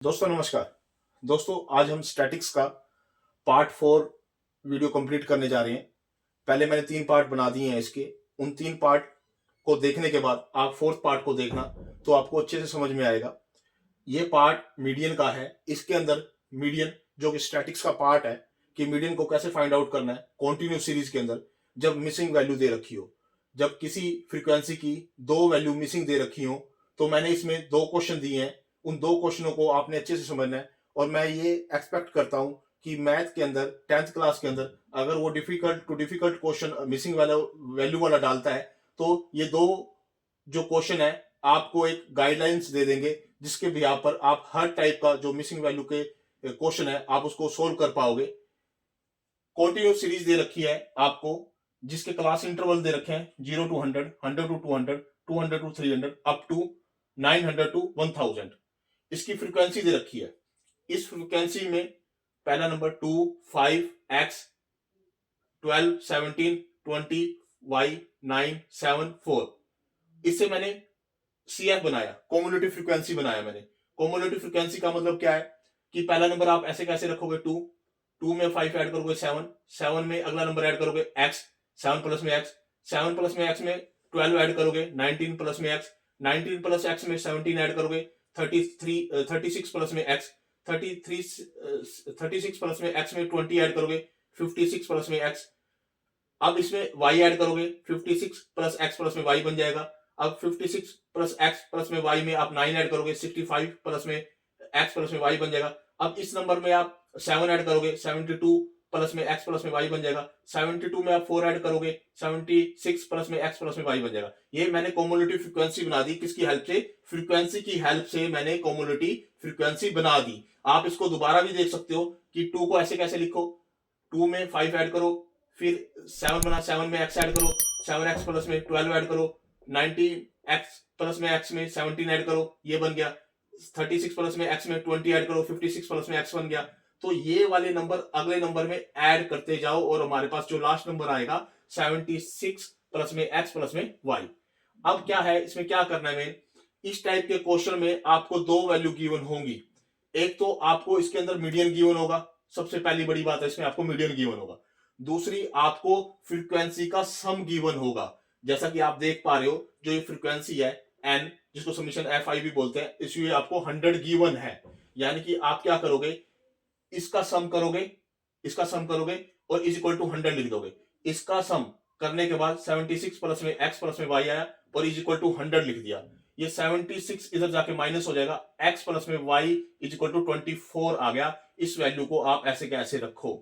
दोस्तों नमस्कार। दोस्तों आज हम स्टैटिक्स का पार्ट 4 वीडियो कंप्लीट करने जा रहे हैं। पहले मैंने 3 पार्ट बना दिए हैं इसके। उन 3 पार्ट को देखने के बाद आप 4th पार्ट को देखना तो आपको अच्छे से समझ में आएगा। ये पार्ट मीडियन का है। इसके अंदर मीडियन जो कि स्टैटिक्स का पार्ट है कि मीडियन को कैसे फाइंड आउट करना है कॉन्टिन्यूस सीरीज के अंदर जब मिसिंग वैल्यू दे रखी हो, जब किसी फ्रीक्वेंसी की 2 वैल्यू मिसिंग दे रखी हो। तो मैंने इसमें 2 क्वेश्चन दिए हैं। उन 2 क्वेश्चनों को आपने अच्छे से समझना है और मैं ये एक्सपेक्ट करता हूं कि मैथ के अंदर 10th क्लास के अंदर अगर वो difficult to difficult question missing वाला वैल्यू वाला डालता है तो ये 2 जो क्वेश्चन है आपको एक गाइडलाइंस दे देंगे जिसके बिहार पर आप हर टाइप का जो मिसिंग वैल्यू के क्वेश्चन है आप उसको सोल्व कर पाओगे। कॉन्टिन्यूस सीरीज दे रखी है आपको जिसके क्लास इंटरवल दे रखे हैं 0 to 100, 100 to 200, 200 to 300 up to 900 to 1000। इसकी फ्रीक्वेंसी दे रखी है। इस फ्रीक्वेंसी में पहला नंबर 2, 5, x, 12, 17, 20, y, 9, 7, 4। इससे मैंने CF बनाया, कॉम्युलेटिव फ्रीक्वेंसी बनाया मैंने। कॉम्युलेटिव फ्रीक्वेंसी का मतलब क्या है कि पहला नंबर आप ऐसे कैसे रखोगे 2, 2 में 5 ऐड करोगे 7, 7 में अगला नंबर ऐड करोगे x, 7 प्लस में x, 7 प्लस में x में 12 ऐड करोगे 19 प्लस में x, 19 प्लस x में 17 ऐड करोगे 36 प्लस में x, 36 प्लस में x में 20 ऐड करोगे 56 प्लस में x। अब इसमें y ऐड करोगे 56 प्लस x प्लस में y बन जाएगा। अब 56 प्लस x प्लस में y में आप 9 ऐड करोगे 65 प्लस में x प्लस में y बन जाएगा। अब इस नंबर में आप 7 ऐड करोगे 72 प्लस में x प्लस में y बन जाएगा। 72 में आप 4 ऐड करोगे 76 प्लस में x प्लस में y बन जाएगा। ये मैंने कॉम्युलेटिव फ्रीक्वेंसी बना दी। किसकी हेल्प से? फ्रीक्वेंसी की हेल्प से मैंने कॉम्युलेटिव फ्रीक्वेंसी बना दी। आप इसको दोबारा भी देख सकते हो कि 2 को ऐसे कैसे लिखो, 2 में 5 ऐड करो, फिर 7 बना, 7 में x ऐड करो, 7x प्लस में 12 ऐड करो, 19x प्लस में x में 17 ऐड करो, ये बन गया। 36 प्लस में x में 20 ऐड करो, 56 प्लस में x बन गया। तो ये वाले नंबर अगले नंबर में ऐड करते जाओ और हमारे पास जो लास्ट नंबर आएगा 76 प्लस में x प्लस में y। अब क्या है इसमें, क्या करना है मेन, इस टाइप के क्वेश्चन में आपको 2 वैल्यू गिवन होंगी। एक तो आपको इसके अंदर मीडियन गिवन होगा, सबसे पहली बड़ी बात है इसमें आपको मीडियन गिवन होगा। दूसरी आपको फ्रीक्वेंसी का सम गिवन होगा। जैसा कि आप देख पा रहे हो जो ये फ्रीक्वेंसी है n, जिसको समीशन fi भी बोलते हैं, इसमें आपको 100 गिवन है। यानी कि आप क्या करोगे, इसका सम करोगे, इसका सम करोगे और इज इक्वल टू 100 लिख दोगे। इसका सम करने के बाद 76 प्लस में x प्लस में y आया और इज इक्वल टू 100 लिख दिया। ये 76 इधर जाके माइनस हो जाएगा, x प्लस में y इज इक्वल टू 24 आ गया। इस वैल्यू को आप ऐसे कैसे रखो।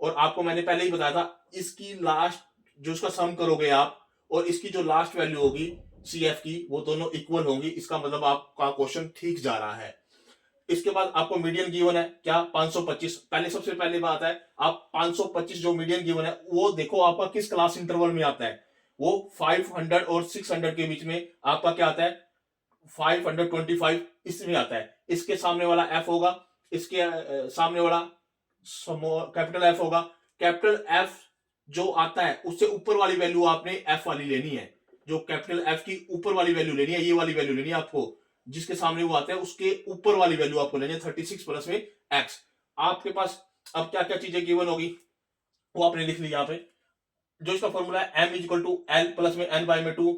और आपको मैंने पहले ही बताया था इसकी लास्ट जो इसका सम करोगे आप और इसकी जो लास्ट वैल्यू होगी CF की वो दोनों इक्वल होंगी। इसका मतलब आपका क्वेश्चन ठीक जा रहा है। इसके बाद आपको मीडियन गिवन है क्या, 525। पहले सबसे पहले बात है आप 525 जो मीडियन गिवन है वो देखो आपका किस क्लास इंटरवल में आता है। वो 500 और 600 के बीच में आपका क्या आता है, 525 इसमें आता है। इसके सामने वाला f होगा, इसके सामने वाला कैपिटल F होगा। कैपिटल F जो आता है उससे ऊपर वाली वैल्यू आपने F वाली लेनी है। जो कैपिटल F की ऊपर वाली वैल्यू लेनी है, ये वाली वैल्यू लेनी है आपको। जिसके सामने वो आता है उसके ऊपर वाली वैल्यू आपको लेनी है 36 प्लस में x। आपके पास अब क्या क्या चीजें गिवन होगी वो आपने लिख ली यहाँ पे। जो इसका फॉर्मूला है m equal to L plus में n बाय में 2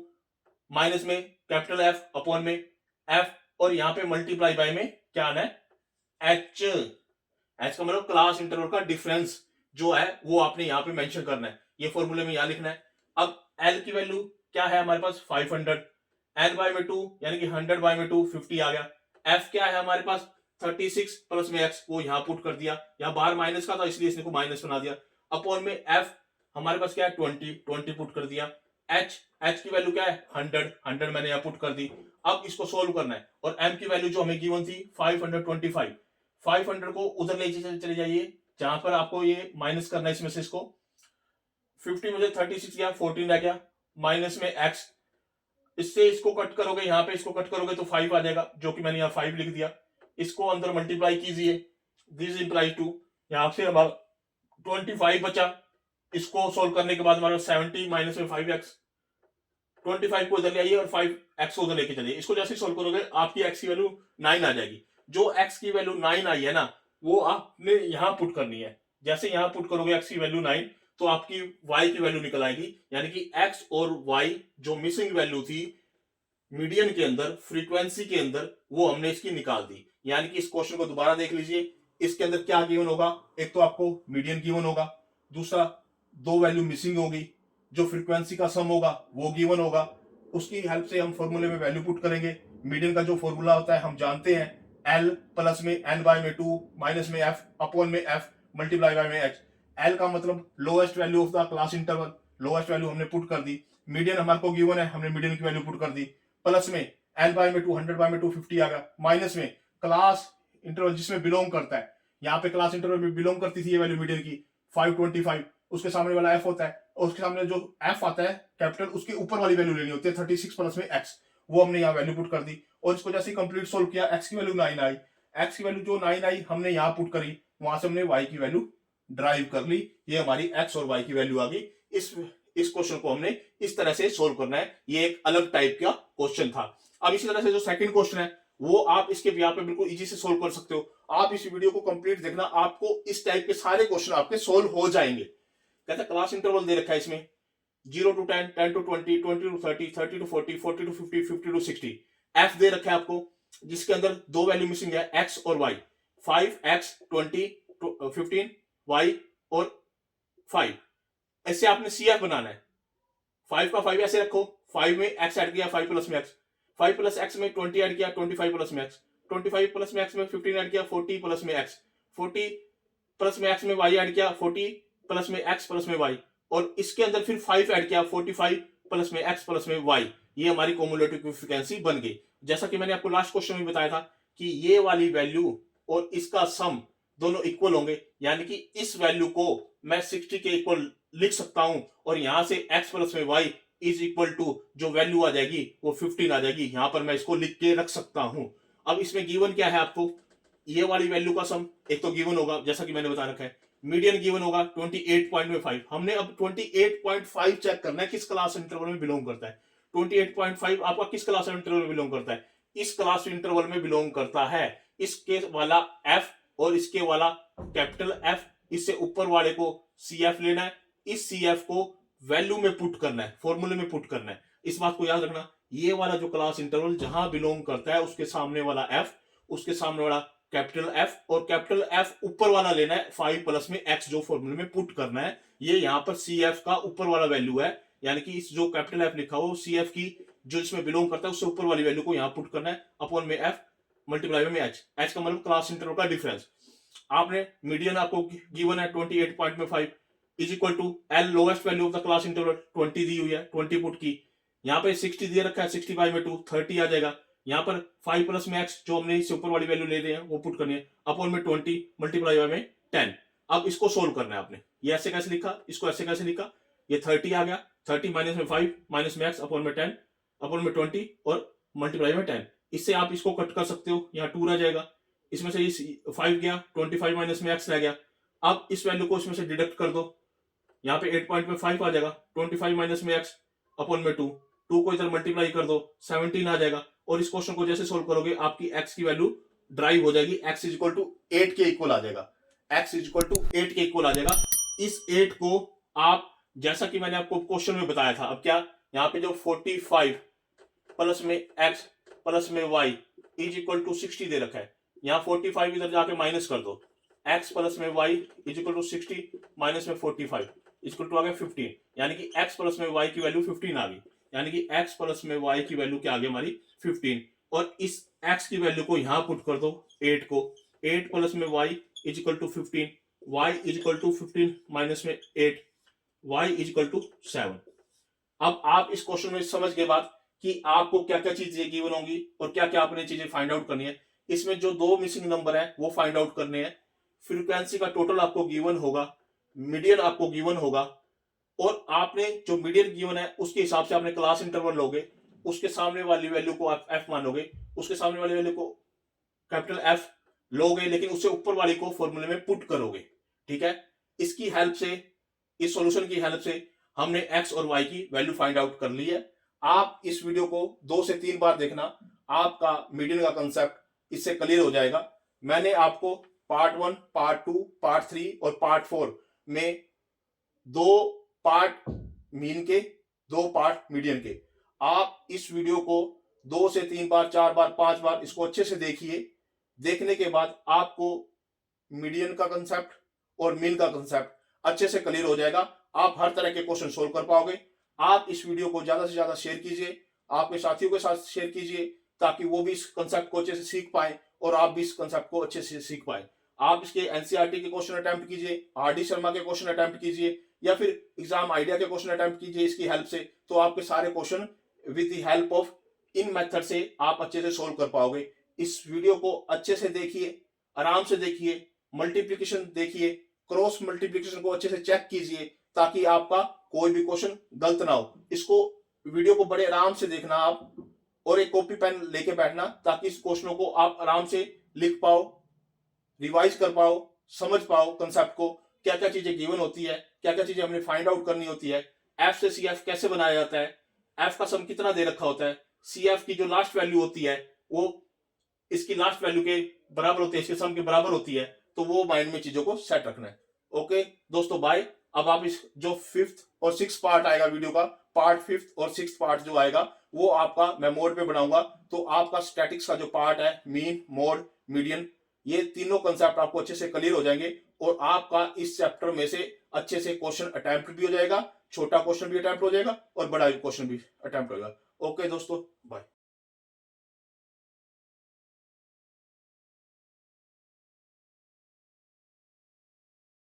माइनस में कैपिटल F अपॉन में f और यहाँ पे मल्टीप्लाई बाय में क्या आना है h। h का मतलब क्लास इंटरवल का डिफरेंस जो है वो आपने यहाँ पे मेंशन करना है, ये फॉर्मूले में यहाँ लिखना है। अब l की वैल्यू क्या है हमारे पास 500, n बाय में 2 यानी कि 100 बाय में 2 50 आ गया। f क्या है हमारे पास 36 प्लस में x, वो यहाँ पुट कर दिया। यहाँ बाहर माइनस का था इसलिए इसने को माइनस बना दिया। अपॉन में f हमारे पास क्या है 20 पुट कर दिया। h की वैल्यू क्या है 100 मैंने यहाँ पुट कर दी। अब इसको सोल्व करना है और m की वैल्यू जो हमें गिवन थी 525, 500 को उधर ले चले जाइए जहां पर आपको ये माइनस करना है इसमें से। इसको 50 में से 36 गया 14 रह गया, माइनस में x, इससे इसको कट करोगे, यहाँ पे इसको कट करोगे तो 5 आ जाएगा जो कि मैंने यहाँ 5 लिख दिया। इसको अंदर मल्टीप्लाई कीजिए, दिस इंप्लाई टू, यहाँ से हमारा 25 बचा। इसको सोल्व करने के बाद हमारा 70 माइनस में 5x, 25 को उधर ले आइए और 5x को उधर लेके चलिए। इसको जैसे सोल्व करोगे आपकी x की वैल्यू 9 आ जाएगी। जो x की वैल्यू 9 आई है ना, वो आपने यहां पुट करनी है। जैसे यहां पुट करोगे x की वैल्यू 9, तो आपकी y की वैल्यू निकल आएगी। यानी कि x और y जो मिसिंग वैल्यू थी मीडियन के अंदर, फ्रीक्वेंसी के अंदर, वो हमने इसकी निकाल दी। यानी कि इस क्वेश्चन को दोबारा देख लीजिए। इसके अंदर क्या गिवन होगा, एक तो आपको मीडियन गिवन होगा, दूसरा दो वैल्यू मिसिंग होगी, जो फ्रीक्वेंसी का सम होगा वो गिवन होगा। उसकी हेल्प से हम फॉर्मूले में वैल्यू पुट करेंगे। मीडियन का जो फॉर्मूला होता है हम जानते हैं, एल प्लस में एन बाय में 2 माइनस में एफ अपॉन में एफ मल्टीप्लाई बाय में एच। एल का मतलब lowest value of the class interval, lowest value हमने पुट कर दी। मीडियन हमारे को गिवन है, हमने मीडियन की वैल्यू पुट कर दी। प्लस में एन बाय में 2 100 बाय में 2 50 आ गया, माइनस में क्लास इंटरवल जिसमें बिलोंग करता है, यहाँ पे क्लास इंटरवल में बिलोंग करती थी ये वैल्यू मीडियन की 525, उसके सामने वाला एफ होता है, और उसके सामने जो एफ आता है कैपिटल, उसके ऊपर वाली वैल्यू लेनी होती है 36 प्लस में एक्स, वो हमने यहाँ वैल्यू पुट कर दी। और इसको जैसे कंप्लीट सोल्व किया, एक्स की वैल्यू 9 आई, एक्स की वैल्यू जो 9 आई हमने यहाँ पुट करी, वहां से हमने वाई की वैल्यू ड्राइव कर ली। ये हमारी एक्स और वाई की वैल्यू आ गई। इस क्वेश्चन को हमने इस तरह से सोल्व करना है। ये एक अलग टाइप का क्वेश्चन था। अब इसी तरह से जो सेकंड क्वेश्चन है वो आप इसके यहाँ पे बिल्कुल इजी से सोल्व कर सकते हो। आप इस वीडियो को कंप्लीट देखना, आपको इस टाइप के सारे क्वेश्चन आपके सोल्व हो जाएंगे। कहता है क्लास इंटरवल दे रखा है इसमें 0 to 10, 10 to 20, 20 to 30, 30 to 40, 40 to 50, 50 to 60। F दे रखा है आपको, जिसके अंदर दो वैल्यू मिसिंग है, एक्स और वाई। 5x 20 15 y और 5। ऐसे आपने सी एफ बनाना है। 5 का 5 ऐसे रखो, 5 में x ऐड किया 5 प्लस में x, 5 प्लस x में 20 ऐड किया 25 प्लस में x, 25 प्लस में x में 15 ऐड किया 40 प्लस में x, 40 प्लस में x में y ऐड किया 40 प्लस में x प्लस में y, और इसके अंदर फिर 5 ऐड किया 45 प्लस में x प्लस में y। ये हमारी कोमुलेटिव फ्रीक्वेंसी बन गई। जैसा कि मैंने आपको लास्ट क्वेश्चन में बताया था कि ये वाली वैल्यू और इसका सम दोनों इक्वल होंगे, यानी कि इस वैल्यू को मैं 60 के इक्वल लिख सकता हूं, और यहां से x प्लस में y इज इक्वल टू जो वैल्यू आ जाएगी वो 15 आ जाएगी। यहां पर मैं इसको लिख के रख सकता हूं। अब इसमें गिवन क्या है आपको, ये वाली वैल्यू का सम एक तो गिवन होगा, जैसा कि मैंने बता रखा है। मीडियन गिवन होगा 28.5। हमने अब 28.5 चेक करना है किस क्लास इंटरवल में बिलोंग करता है। 28.5 आपका किस क्लास इंटरवल में बिलोंग करता है, इस क्लास इंटरवल में बिलोंग करता है। इसके वाला एफ और इसके वाला कैपिटल एफ, इससे ऊपर वाले को सी एफ लेना है, इस सी एफ को वैल्यू में पुट करना है, फॉर्मूले में पुट करना है। इस बात को याद रखना, ये वाला जो क्लास इंटरवल जहां बिलोंग करता है उसके सामने वाला एफ, उसके सामने वाला कैपिटल एफ, और कैपिटल एफ ऊपर वाला लेना है 5 प्लस में एक्स, जो फॉर्मूले में पुट करना है। ये यहाँ पर सी एफ का ऊपर वाला वैल्यू है, यानी कि इस जो कैपिटल एफ लिखा हो सी एफ की जो इसमें बिलोंग करता है उससे ऊपर वाली वैल्यू को यहाँ पुट करना है, अपॉन में एफ मल्टीप्लाई में एच। एच का मतलब क्लास इंटरवल का डिफरेंस। आपने मीडियन आपको गिवन है 28.5 is equal to L lowest value of the class interval 20 दी हुई है, 20 पुट की। यहाँ पे 60 दिया रखा है, 60 बाई में 2 30 आ जाएगा। यहाँ पर 5 प्लस में एक्स जो हमने इससे ऊपर वाली वैल्यू ले रहे हैं वो पुट करनी है, अपॉन में 20 मल्टीप्लाई बाय में 10। अब इसको सोल्व करना है आपने। ये ऐसे कैसे लिखा, इसको ऐसे कैसे लिखा, ये 30 आ गया, 30 माइनस में 5 माइनस में एक्स अपॉन में 10 अपॉन में 20 और मल्टीप्लाई में 10। इससे आप इसको कट कर सकते हो, यहाँ 2 रह जाएगा, इसमें से 5 गया, 25 माइनस में एक्स रह गया। अब इस वैल्यू को इसमें से डिडक्ट कर दो, यहाँ पे 8.5 आ जाएगा, 25 माइनस में एक्स अपॉन में 2, 2 को इधर मल्टीप्लाई कर दो 17 आ जाएगा। और इस क्वेश्चन को जैसे सोल्व करोगे आपकी एक्स की वैल्यू ड्राइव हो जाएगी, एक्स इज इक्वल टू 8 के इक्वल आ जाएगा, एक्स इज इक्वल टू 8 के इक्वल आ जाएगा। इस 8 को आप, जैसा कि मैंने आपको क्वेश्चन में बताया था, अब क्या यहाँ पे जो 45 प्लस में एक्स प्लस में वाई इज इक्वल टू 60 दे रखा है, यहाँ 45 इधर जाके माइनस कर दो, x प्लस में y is equal to 60 minus में 45 इक्वल टू आ गया 15, यानी कि x प्लस में y की वैल्यू 15 आ गई, यानी कि x प्लस में y की वैल्यू क्या आ गई हमारी 15। और इस x की वैल्यू को यहां पुट कर दो, 8 को, 8 प्लस में y is equal to 15, y is equal to 15 minus में 8, y इज इक्वल टू 7। अब आप इस क्वेश्चन में समझ गए बात कि आपको क्या क्या चीजें गिवन होंगी और क्या क्या आपने चीजें फाइंड आउट करनी है। इसमें जो दो मिसिंग नंबर है वो फाइंड आउट करने हैं, फ्रीक्वेंसी का टोटल आपको गिवन होगा, मीडियन आपको गिवन होगा, और आपने जो मीडियन गिवन है उसके हिसाब से आपने क्लास इंटरवल लोगे, उसके सामने वाली वैल्यू को आप एफ मानोगे, उसके सामने वाली वैल्यू को कैपिटल एफ लोगे, लेकिन उससे ऊपर वाली को फॉर्मूले में पुट करोगे। ठीक है, इसकी हेल्प से, इस सॉल्यूशन की हेल्प से हमने एक्स और वाई की वैल्यू फाइंड आउट कर ली है। आप इस वीडियो को 2 से 3 बार देखना, आपका मीडियन का कंसेप्ट इससे क्लियर हो जाएगा। मैंने आपको पार्ट 1, पार्ट 2, पार्ट 3 और पार्ट 4 में 2 पार्ट मीन के, 2 पार्ट मीडियन के। आप इस वीडियो को 2 से 3 बार, 4 बार, 5 बार इसको अच्छे से देखिए। देखने के बाद आपको मीडियन का कंसेप्ट और मीन का कंसेप्ट अच्छे से क्लियर हो जाएगा। आप हर तरह के क्वेश्चन सोल्व कर पाओगे। आप इस वीडियो को ज्यादा से ज्यादा शेयर कीजिए, आपके साथियों के साथ शेयर कीजिए, ताकि वो भी इस कंसेप्ट को अच्छे से सीख पाए और आप भी इस कंसेप्ट को अच्छे से सीख पाए। आप इसके एनसीईआरटी के क्वेश्चन अटेम्प्ट कीजिए, आरडी शर्मा के क्वेश्चन अटेम्प्ट कीजिए, या फिर एग्जाम आइडिया के क्वेश्चन अटेम्प्ट कीजिए इसकी हेल्प से। तो आपके सारे question with the help of in method से आप अच्छे से सोल्व कर पाओगे। इस वीडियो को अच्छे से देखिए, आराम से देखिए, मल्टीप्लीकेशन देखिए, क्रॉस मल्टीप्लीकेशन को अच्छे से चेक कीजिए, ताकि आपका कोई भी क्वेश्चन गलत ना हो। इसको वीडियो को बड़े आराम से देखना आप, और एक कॉपी पेन लेके बैठना, ताकि इस क्वेश्चनों को आप आराम से लिख पाओ, रिवाइज कर पाओ, समझ पाओ कंसेप्ट को, क्या क्या चीजें गिवन होती है, क्या क्या चीजें हमने फाइंड आउट करनी होती है, एफ से सी एफ कैसे बनाया जाता है, एफ का सम कितना दे रखा होता है, सी एफ की जो लास्ट वैल्यू होती है वो इसकी लास्ट वैल्यू के बराबर होती है, इसके सम के बराबर होती है। तो वो माइंड में चीजों को सेट रखना है। ओके दोस्तों, बाय। अब आप इस जो 5th और 6th पार्ट आएगा वीडियो का, पार्ट 5th और 6th पार्ट जो आएगा वो आपका मैं मोड पे बनाऊंगा। तो आपका स्टैटिक्स का जो पार्ट है, मीन, मोड, मीडियन, ये तीनों कंसेप्ट आपको अच्छे से क्लियर हो जाएंगे, और आपका इस चैप्टर में से अच्छे से क्वेश्चन अटेम्प्ट भी हो जाएगा, छोटा क्वेश्चन भी अटेम्प्ट हो जाएगा और बड़ा क्वेश्चन भी अटेम्प्ट होगा। ओके दोस्तों, बाय।